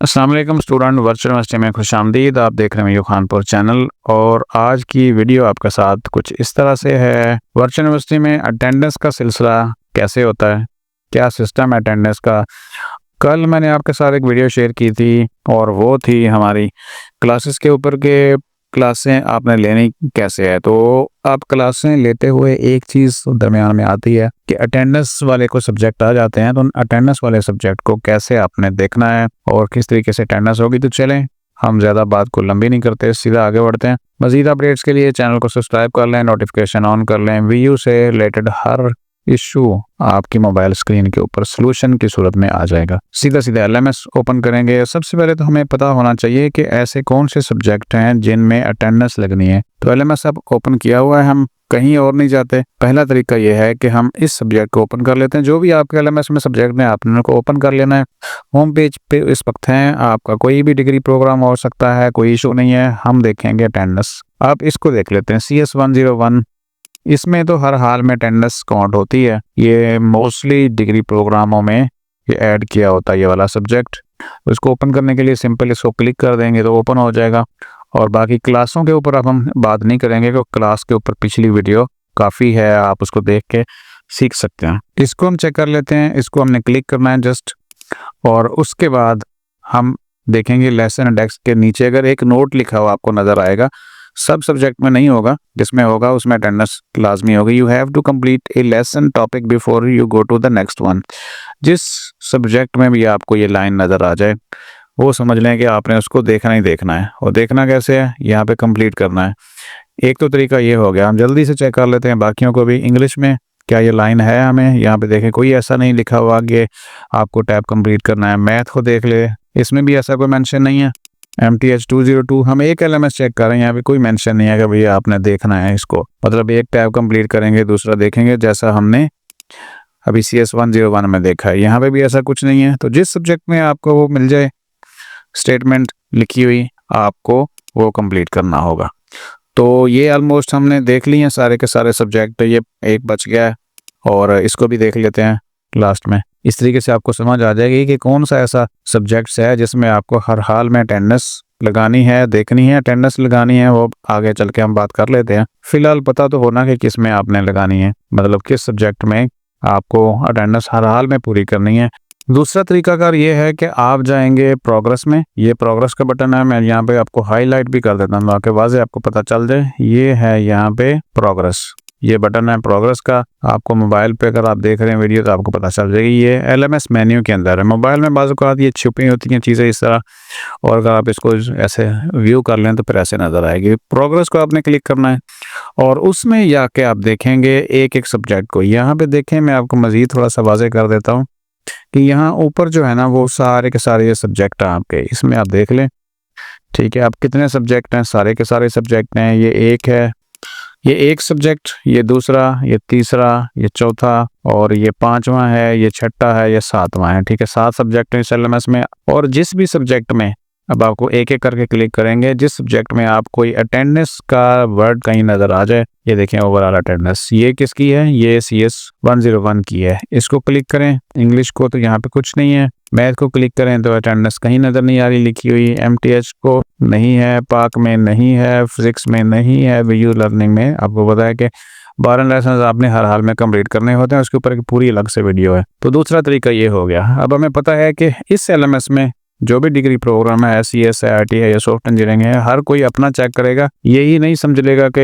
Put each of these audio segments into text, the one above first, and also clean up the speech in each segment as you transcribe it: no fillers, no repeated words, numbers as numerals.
अस्सलाम वालेकुम student, virtual university में खुशामदीद। आप देख रहे हैं मयूर खानपुर चैनल और आज की वीडियो आपके साथ कुछ इस तरह से है। वर्चुअल यूनिवर्सिटी में अटेंडेंस का सिलसिला कैसे होता है, क्या सिस्टम है अटेंडेंस का। कल मैंने आपके साथ एक वीडियो शेयर की थी और वो थी हमारी क्लासेस के ऊपर के क्लासें आपने लेनी कैसे है। तो आप क्लासें लेते हुए एक चीज़ दरमियान में आती है कि अटेंडेंस वाले को सब्जेक्ट आ जाते हैं, तो अटेंडेंस वाले सब्जेक्ट को कैसे आपने देखना है और किस तरीके से अटेंडेंस होगी। तो चलें, हम ज़्यादा बात को लंबी नहीं करते, सीधा आगे बढ़ते हैं। मज़ीद अपडेट्स के लिए चैनल को सब्सक्राइब कर लें, नोटिफिकेशन ऑन कर लें। वीयू से रिलेटेड हर इशू आपकी मोबाइल स्क्रीन के ऊपर सोल्यूशन की सूरत में आ जाएगा। सीधा सीधा एलएमएस ओपन करेंगे। सबसे पहले तो हमें पता होना चाहिए कि ऐसे कौन से सब्जेक्ट हैं जिनमें अटेंडेंस लगनी है। तो एलएमएस अब ओपन किया हुआ है, हम कहीं और नहीं जाते। पहला तरीका यह है कि हम इस सब्जेक्ट को ओपन कर लेते हैं। जो भी आपके एलएमएस में सब्जेक्ट है आपने उनको ओपन कर लेना है। होम पेज पे इस वक्त हैं, आपका कोई भी डिग्री प्रोग्राम हो सकता है, कोई इशू नहीं है। हम देखेंगे अटेंडेंस। आप इसको देख लेते हैं, CS101। इसमें तो हर हाल में अटेंडेंस काउंट होती है। ये मोस्टली डिग्री प्रोग्रामों में ये ऐड किया होता है ये वाला सब्जेक्ट। उसको ओपन करने के लिए सिंपल इसको क्लिक कर देंगे तो ओपन हो जाएगा। और बाकी क्लासों के ऊपर अब हम बात नहीं करेंगे क्योंकि क्लास के ऊपर पिछली वीडियो काफ़ी है, आप उसको देख के सीख सकते हैं। इसको हम चेक कर लेते हैं। इसको हमने क्लिक करना है जस्ट, और उसके बाद हम देखेंगे लेसन इंडेक्स के नीचे अगर एक नोट लिखा हुआ आपको नज़र आएगा। सब सब्जेक्ट में नहीं होगा, जिसमें होगा उसमें अटेंडेंस लाजमी होगी। You have to complete a lesson topic before you go to the next one. जिस सब्जेक्ट में भी आपको ये लाइन नज़र आ जाए वो समझ लें कि आपने उसको देखना ही देखना है। और देखना कैसे है, यहाँ पे कंप्लीट करना है। एक तो तरीका ये हो गया। हम जल्दी से चेक कर लेते हैं बाकियों को भी। इंग्लिश में क्या ये लाइन है, हमें यहाँ पे देखें कोई ऐसा नहीं लिखा हुआ कि आपको टैब कंप्लीट करना है। मैथ को देख ले, इसमें भी ऐसा कोई मेंशन नहीं है। MTH 202 हम एक LMS चेक कर रहे हैं, यहाँ पे कोई मेंशन नहीं है कि भैया आपने देखना है इसको। मतलब एक टैब कंप्लीट करेंगे दूसरा देखेंगे, जैसा हमने अभी CS101 में देखा है। यहाँ पे भी ऐसा कुछ नहीं है। तो जिस सब्जेक्ट में आपको वो मिल जाए स्टेटमेंट लिखी हुई, आपको वो कंप्लीट करना होगा। तो ये ऑलमोस्ट हमने देख लिए हैं सारे के सारे सब्जेक्ट। ये एक बच गया है और इसको भी देख लेते हैं लास्ट में। इस तरीके से आपको समझ आ जाएगी कि कौन सा ऐसा सब्जेक्ट्स है जिसमें आपको हर हाल में अटेंडेंस लगानी है, देखनी है, अटेंडेंस लगानी है। वो आगे चल के हम बात कर लेते हैं। फिलहाल पता तो होना कि किस में आपने लगानी है, मतलब किस सब्जेक्ट में आपको अटेंडेंस हर हाल में पूरी करनी है। दूसरा तरीकाकार ये है कि आप जाएंगे प्रोग्रेस में। ये प्रोग्रेस का बटन है, मैं यहाँ पे आपको हाईलाइट भी कर देता हूँ ताकि वाज़े आपको पता चल जाए। ये है यहाँ पे प्रोग्रेस, ये बटन है प्रोग्रेस का। आपको मोबाइल पे अगर आप देख रहे हैं वीडियो तो आपको पता चल जाएगी। ये LMS मेन्यू के अंदर है। मोबाइल में बाज़ औक़ात ये छुपी होती हैं चीज़ें इस तरह, और अगर आप इसको ऐसे व्यू कर लें तो फिर ऐसे नज़र आएगी। प्रोग्रेस को आपने क्लिक करना है और उसमें जाके आप देखेंगे एक एक सब्जेक्ट को। यहाँ पे देखें, मैं आपको मज़ीद थोड़ा सा वाज़े कर देता हूँ कि यहाँ ऊपर जो है ना वो सारे के सारे ये सब्जेक्ट हैं आपके, इसमें आप देख लें। ठीक है, आप कितने सब्जेक्ट हैं, सारे के सारे सब्जेक्ट हैं। ये एक है, ये एक सब्जेक्ट, ये दूसरा, ये तीसरा, ये चौथा, और ये पांचवा है, ये छठा है, ये सातवां है। ठीक है, 7 सब्जेक्ट हैं इस LMS में। और जिस भी सब्जेक्ट में अब आपको एक एक करके क्लिक करेंगे, जिस सब्जेक्ट में आप कोई अटेंडेंस का वर्ड कहीं नज़र आ जाए, ये देखें ओवरऑल अटेंडेंस, ये किसकी है, ये CS101 की है। इसको क्लिक करें। इंग्लिश को तो यहाँ पे कुछ नहीं है। मैथ को क्लिक करें तो अटेंडेंस कहीं नज़र नहीं आ रही लिखी हुई। MTH को नहीं है, पाक में नहीं है, फिजिक्स में नहीं है, वीडियो लर्निंग में आपको पता है कि 12 लेसन आपने हर हाल में कंप्लीट करने होते हैं। उसके ऊपर एक पूरी अलग से वीडियो है। तो दूसरा तरीका ये हो गया। अब हमें पता है कि इस LMS में जो भी डिग्री प्रोग्राम है, SES IIT है या सॉफ्ट इंजीनियरिंग है, हर कोई अपना चेक करेगा। यही नहीं समझ लेगा कि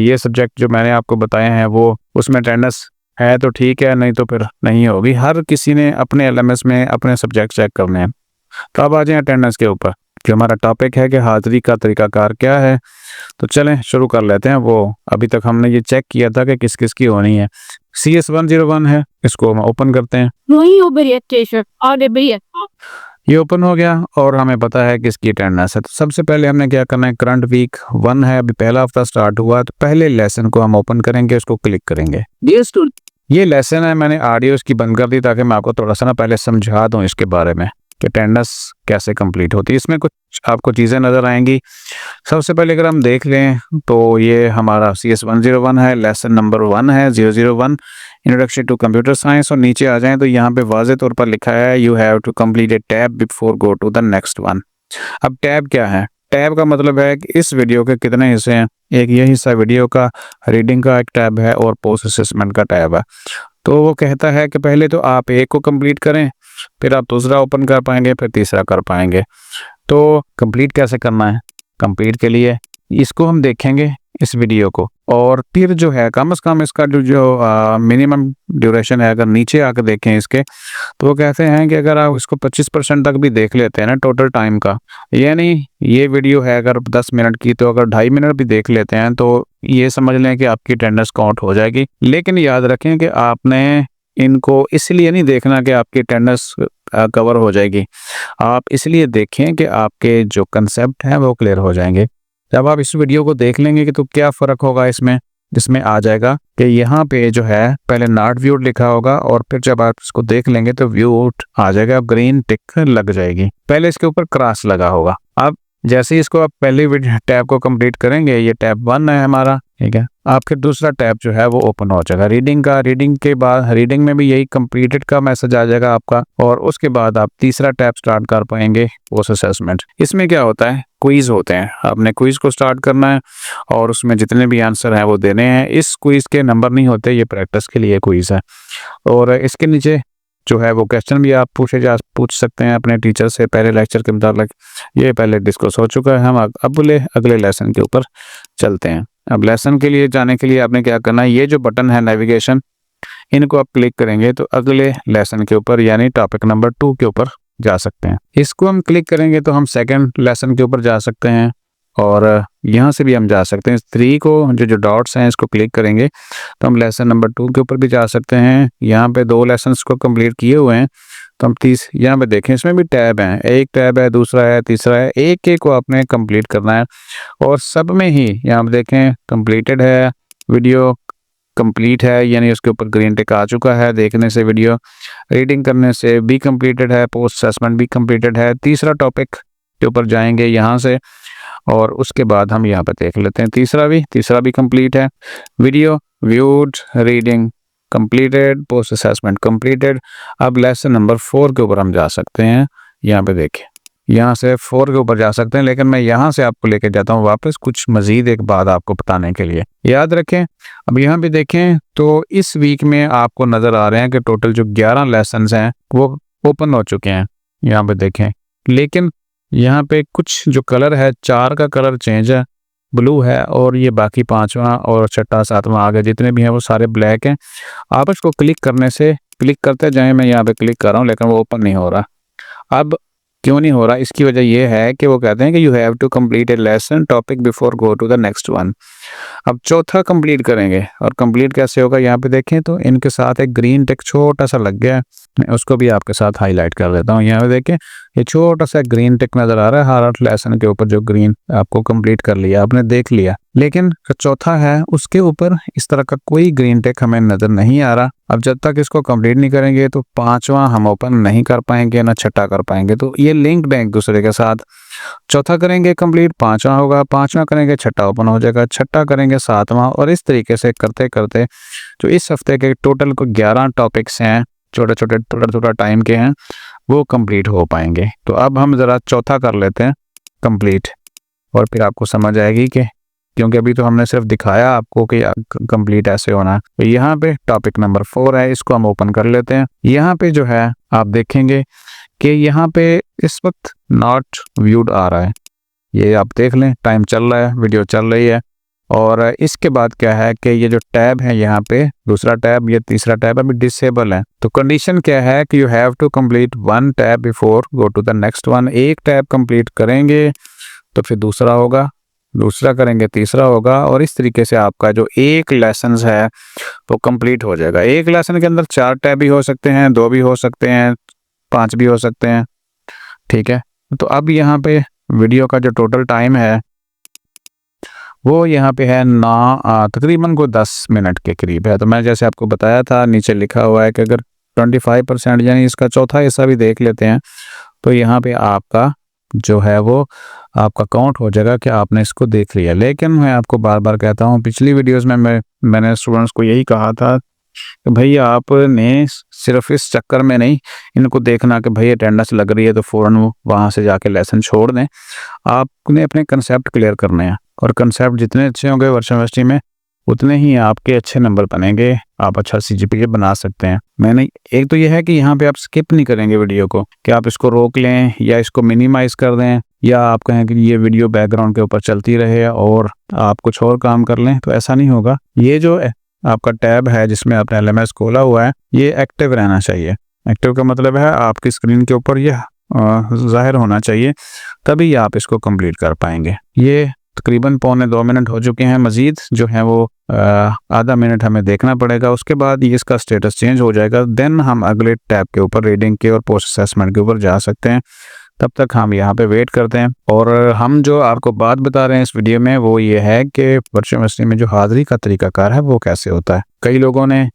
ये सब्जेक्ट जो मैंने आपको बताए हैं वो उसमें अटेंडेंस है तो ठीक है, नहीं तो फिर नहीं होगी। हर किसी ने अपने LMS में अपने सब्जेक्ट चेक करने हैं। तो अब आ जाए अटेंडेंस के ऊपर, जो हमारा टॉपिक है कि हाजिरी का तरीकाकार क्या है। तो चलें शुरू कर लेते हैं। वो अभी तक हमने ये चेक किया था कि किस किस की होनी है। CS101 है, इसको हम ओपन करते हैं। ये ओपन हो गया और हमें पता है कि इसकी अटेंडेंस है। तो सबसे पहले हमने क्या करना है, करंट वीक 1 है, अभी पहला हफ्ता स्टार्ट हुआ, तो पहले लेसन को हम ओपन करेंगे, उसको क्लिक करेंगे। ये लेसन है, मैंने ऑडियो इसकी बंद कर दी ताकि मैं आपको थोड़ा सा ना पहले समझा दूं इसके बारे में। कि अटेंडेंस कैसे कंप्लीट होती है। इसमें कुछ आपको चीज़ें नज़र आएंगी। सबसे पहले अगर हम देख लें तो ये हमारा CS 101 है, लेसन नंबर 1 है, 001 इंट्रोडक्शन टू कंप्यूटर साइंस। और नीचे आ जाएं तो यहाँ पे वाज़े तौर पर लिखा है you have to complete a tab before go to the next one. अब टैब क्या है? टैब का मतलब है कि इस वीडियो के कितने हिस्से हैं। एक ये हिस्सा वीडियो का, रीडिंग का एक टैब है और पोस्ट असेसमेंट का टैब है। तो वो कहता है कि पहले तो आप एक को कंप्लीट करें, फिर आप दूसरा ओपन कर पाएंगे, फिर तीसरा कर पाएंगे। तो कंप्लीट कैसे करना है? कंप्लीट के लिए इसको हम देखेंगे इस वीडियो को, और फिर जो है कम से कम इसका जो मिनिमम ड्यूरेशन है, अगर नीचे आकर देखें इसके, तो वो कहते हैं कि अगर आप इसको 25% तक भी देख लेते हैं ना टोटल टाइम का, यानी ये वीडियो है अगर 10 मिनट की, तो अगर 2.5 मिनट भी देख लेते हैं तो ये समझ लें कि आपकी अटेंडेंस काउंट हो जाएगी। लेकिन याद रखें कि आपने इनको इसलिए नहीं देखना कि आपकी अटेंडेंस कवर हो जाएगी, आप इसलिए देखें कि आपके जो कंसेप्ट हैं वो क्लियर हो जाएंगे। जब आप इस वीडियो को देख लेंगे कि तो क्या फ़र्क होगा इसमें, जिसमें आ जाएगा कि यहाँ पे जो है पहले नॉट व्यूड लिखा होगा, और फिर जब आप इसको देख लेंगे तो व्यूड आ जाएगा, ग्रीन टिक लग जाएगी। पहले इसके ऊपर क्रॉस लगा होगा। अब जैसे ही इसको आप पहले टैब को कंप्लीट करेंगे, ये टैब 1 है हमारा, ठीक है, आप फिर दूसरा टैब जो है वो ओपन हो जाएगा रीडिंग का। रीडिंग के बाद रीडिंग में भी यही कंप्लीटेड का मैसेज आ जाएगा आपका, और उसके बाद आप तीसरा टैब स्टार्ट कर पाएंगे, पोस्ट असेसमेंट। इसमें क्या होता है, क्विज होते हैं। आपने क्विज को स्टार्ट करना है और उसमें जितने भी आंसर हैं वो देने हैं। इस क्विज के नंबर नहीं होते, ये प्रैक्टिस के लिए क्विज है। और इसके नीचे जो है वो क्वेश्चन भी आप पूछ सकते हैं अपने टीचर से पहले लेक्चर के मुताबिक। ये पहले डिस्कस हो चुका है। हम अब अगले लेसन के ऊपर चलते हैं। अब लेसन के लिए जाने के लिए आपने क्या करना है, ये जो बटन है नेविगेशन, इनको आप क्लिक करेंगे तो अगले लेसन के ऊपर यानी टॉपिक नंबर 2 के ऊपर जा सकते हैं। इसको हम क्लिक करेंगे तो हम सेकंड लेसन के ऊपर जा सकते हैं, और यहाँ से भी हम जा सकते हैं। 3 को जो डॉट्स हैं इसको क्लिक करेंगे तो हम लेसन नंबर 2 के ऊपर भी जा सकते हैं। यहाँ पे 2 लेसन्स को कंप्लीट किए हुए हैं, तो हम यहाँ पे देखें इसमें भी टैब हैं, एक टैब है, दूसरा है, तीसरा है। एक एक को आपने कंप्लीट करना है, और सब में ही यहाँ पे देखें कंप्लीटेड है, वीडियो कंप्लीट है, यानी उसके ऊपर ग्रीन टिक आ चुका है देखने से वीडियो, रीडिंग करने से भी कंप्लीटेड है, पोस्ट असेसमेंट भी कंप्लीटेड है। तीसरा टॉपिक के ऊपर जाएंगे यहाँ से, और उसके बाद हम यहाँ पे देख लेते हैं तीसरा भी कंप्लीट है। Video viewed, reading completed, post assessment completed. अब लेसन नंबर 4 के ऊपर हम जा सकते हैं। यहाँ पे देखिए, यहाँ से 4 के ऊपर जा सकते हैं, लेकिन मैं यहाँ से आपको लेके जाता हूँ वापस कुछ मजीद एक बात आपको बताने के लिए। याद रखें, अब यहाँ पे देखें तो इस वीक में आपको नज़र आ रहे हैं कि टोटल जो 11 लेसन हैं वो ओपन हो चुके हैं। यहाँ पे देखें, लेकिन यहाँ पे कुछ जो कलर है, 4 का कलर चेंज है, ब्लू है, और ये बाकी 5वां और 6वां 7वां आगे जितने भी हैं वो सारे ब्लैक हैं। आप इसको क्लिक करने से क्लिक करते जाएं, मैं यहाँ पे क्लिक कर रहा हूँ लेकिन वो ओपन नहीं हो रहा। अब क्यों नहीं हो रहा, इसकी वजह यह है कि वो कहते हैं कि you have to complete a lesson topic before go to the next one. अब चौथा कंप्लीट करेंगे, और कंप्लीट कैसे होगा यहाँ पे देखें तो इनके साथ एक ग्रीन टिक छोटा सा लग गया है, मैं उसको भी आपके साथ हाईलाइट कर देता हूँ। यहाँ पे देखें ये छोटा सा ग्रीन टिक नजर आ रहा है हर लेसन के ऊपर, जो ग्रीन आपको कंप्लीट कर लिया, आपने देख लिया। लेकिन चौथा है उसके ऊपर इस तरह का कोई ग्रीन टिक हमें नजर नहीं आ रहा। अब जब तक इसको कंप्लीट नहीं करेंगे तो 5वां हम ओपन नहीं कर पाएंगे, ना 6वां कर पाएंगे। तो ये लिंक्ड है एक दूसरे के साथ। चौथा करेंगे कंप्लीट, 5वां होगा, 5वां करेंगे 6वां ओपन हो जाएगा, 6वां करेंगे 7वां, और इस तरीके से करते करते जो इस हफ्ते के टोटल को 11 टॉपिक्स हैं, छोटे छोटे थोड़ा टाइम के हैं, वो कंप्लीट हो पाएंगे। तो अब हम ज़रा चौथा कर लेते हैं कंप्लीट, और फिर आपको समझ आएगी कि, क्योंकि अभी तो हमने सिर्फ दिखाया आपको कि कंप्लीट ऐसे होना है। तो यहाँ पे टॉपिक नंबर 4 है, इसको हम ओपन कर लेते हैं। यहाँ पे जो है आप देखेंगे कि यहाँ पे इस वक्त नॉट व्यूड आ रहा है, ये आप देख लें, टाइम चल रहा है, वीडियो चल रही है। और इसके बाद क्या है कि ये जो टैब है यहाँ पे, दूसरा टैब, ये तीसरा टैब अभी डिसेबल है। तो कंडीशन क्या है कि you have to complete 1 tab before go to the next one. एक टैब कंप्लीट करेंगे तो फिर दूसरा होगा, दूसरा करेंगे तीसरा होगा, और इस तरीके से आपका जो एक लेसन है वो कंप्लीट हो जाएगा। एक लेसन के अंदर 4 टैब भी हो सकते हैं, 2 भी हो सकते हैं, 5 भी हो सकते हैं, ठीक है। तो अब यहाँ पे वीडियो का जो टोटल टाइम है वो यहाँ पे है तकरीबन को 10 मिनट के करीब है। तो मैं जैसे आपको बताया था, नीचे लिखा हुआ है कि अगर 25% यानी इसका चौथा हिस्सा भी देख लेते हैं तो यहाँ पे आपका जो है वो आपका काउंट हो जाएगा कि आपने इसको देख लिया। लेकिन मैं आपको बार बार कहता हूँ, पिछली वीडियोस में मैंने स्टूडेंट्स को यही कहा था कि भाई आपने सिर्फ इस चक्कर में नहीं इनको देखना कि भाई अटेंडेंस लग रही है तो फ़ौरन वहाँ से जाके लेसन छोड़ दें। आपने अपने कंसेप्ट क्लियर करने हैं, और कंसेप्ट जितने अच्छे होंगे वर्चुअल यूनिवर्सिटी में उतने ही आपके अच्छे नंबर बनेंगे, आप अच्छा CGPA बना सकते हैं। मैंने एक तो यह है कि यहाँ पे आप स्किप नहीं करेंगे वीडियो को, कि आप इसको रोक लें या इसको मिनिमाइज़ कर दें, या आप कहें कि ये वीडियो बैकग्राउंड के ऊपर चलती रहे और आप कुछ और काम कर लें, तो ऐसा नहीं होगा। ये जो आपका टैब है जिसमें आपने LMS खोला हुआ है, ये एक्टिव रहना चाहिए। एक्टिव का मतलब है आपकी स्क्रीन के ऊपर यह ज़ाहिर होना चाहिए, तभी आप इसको कंप्लीट कर पाएंगे। ये तकरीबन 1.25 मिनट हो चुके हैं, मज़ीद जो है वो आधा मिनट हमें देखना पड़ेगा, उसके बाद ये इसका स्टेटस चेंज हो जाएगा। देन हम अगले टैब के ऊपर रीडिंग के और पोस्ट असेसमेंट के ऊपर जा सकते हैं। तब तक हम यहाँ पे वेट करते हैं। और हम जो आपको बात बता रहे हैं इस वीडियो में वो ये है कि वर्चुअल यूनिवर्सिटी में जो हाज़िरी का तरीकाकार है वो कैसे होता है। कई लोगों ने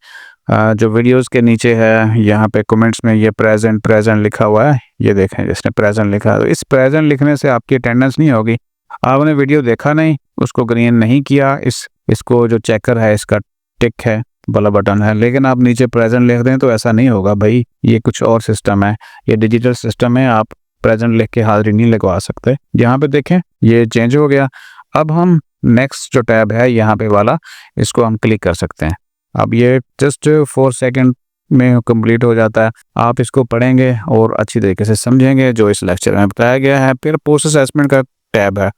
जो वीडियोस के नीचे है यहाँ पे कमेंट्स में ये प्रेजेंट लिखा हुआ है, ये देखें जिसने प्रेजेंट लिखा है, तो इस प्रेजेंट लिखने से आपकी अटेंडेंस नहीं होगी। आपने वीडियो देखा नहीं, उसको ग्रीन नहीं किया, इसको जो चेकर है इसका टिक है वाला बटन है, लेकिन आप नीचे प्रेजेंट लिख दें तो ऐसा नहीं होगा भाई। ये कुछ और सिस्टम है, ये डिजिटल सिस्टम है, आप प्रेजेंट लिख के हाजिरी नहीं लगवा सकते। यहाँ पे देखें ये चेंज हो गया। अब हम नेक्स्ट जो टैब है यहाँ पे वाला, इसको हम क्लिक कर सकते हैं। अब ये जस्ट 4 सेकंड में कंप्लीट हो जाता है। आप इसको पढ़ेंगे और अच्छी तरीके से समझेंगे जो इस लेक्चर में बताया गया है। फिर पोस्ट असेसमेंट का टैब है,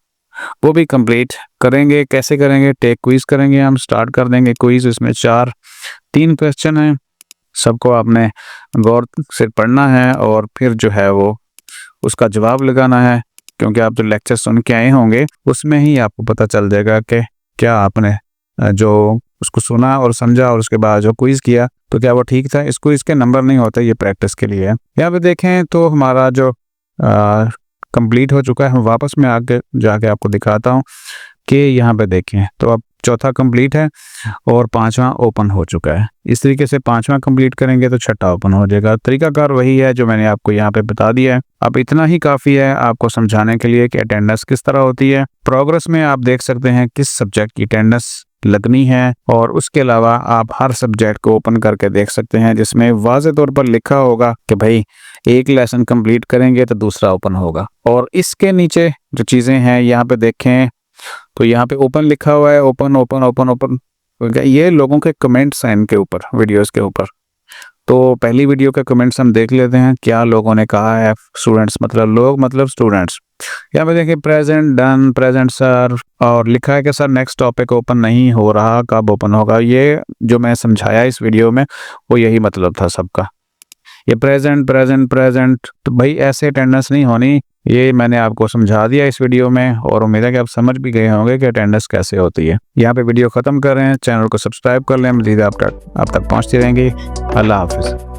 वो भी कंप्लीट करेंगे। कैसे करेंगे? टेक क्विज करेंगे, हम स्टार्ट कर देंगे क्विज। इसमें 3 क्वेश्चन हैं, सबको आपने गौर से पढ़ना है और फिर जो है वो उसका जवाब लगाना है, क्योंकि आप जो लेक्चर सुन के आए होंगे उसमें ही आपको पता चल जाएगा कि क्या आपने जो उसको सुना और समझा और उसके बाद जो क्विज किया तो क्या वो ठीक था। इस क्विज के नंबर नहीं होते, ये प्रैक्टिस के लिए है। यहाँ पे देखें तो हमारा जो कंप्लीट हो चुका है। हम वापस में आगे जाके आपको दिखाता हूँ कि यहाँ पे देखें तो अब चौथा कंप्लीट है और 5वां ओपन हो चुका है। इस तरीके से 5वां कंप्लीट करेंगे तो 6ठा ओपन हो जाएगा। तरीकाकार वही है जो मैंने आपको यहाँ पे बता दिया है। अब इतना ही काफ़ी है आपको समझाने के लिए कि अटेंडेंस किस तरह होती है। प्रोग्रेस में आप देख सकते हैं किस सब्जेक्ट की अटेंडेंस लगनी है, और उसके अलावा आप हर सब्जेक्ट को ओपन करके देख सकते हैं जिसमें वाज़े तौर पर लिखा होगा कि भाई एक लेसन कंप्लीट करेंगे तो दूसरा ओपन होगा। और इसके नीचे जो चीज़ें हैं यहाँ पे देखें तो यहाँ पे ओपन लिखा हुआ है, ओपन ओपन ओपन ओपन। ये लोगों के कमेंट्स हैं इनके ऊपर, वीडियोस के ऊपर। तो पहली वीडियो के कमेंट्स हम देख लेते हैं क्या लोगों ने कहा है। स्टूडेंट्स मतलब लोग मतलब स्टूडेंट्स। यहाँ पे देखिए प्रेजेंट डन, प्रेजेंट सर, और लिखा है कि सर नेक्स्ट टॉपिक ओपन नहीं हो रहा, कब ओपन होगा। ये जो मैं समझाया इस वीडियो में वो यही मतलब था सबका। ये प्रेजेंट प्रेजेंट प्रेजेंट, तो भाई ऐसे अटेंडेंस नहीं होनी। ये मैंने आपको समझा दिया इस वीडियो में, और उम्मीद है कि आप समझ भी गए होंगे कि अटेंडेंस कैसे होती है। यहाँ पे वीडियो ख़त्म कर रहे हैं, चैनल को सब्सक्राइब कर लें, मज़ीद आप तक पहुँचती रहेंगी। अल्लाह हाफिज़।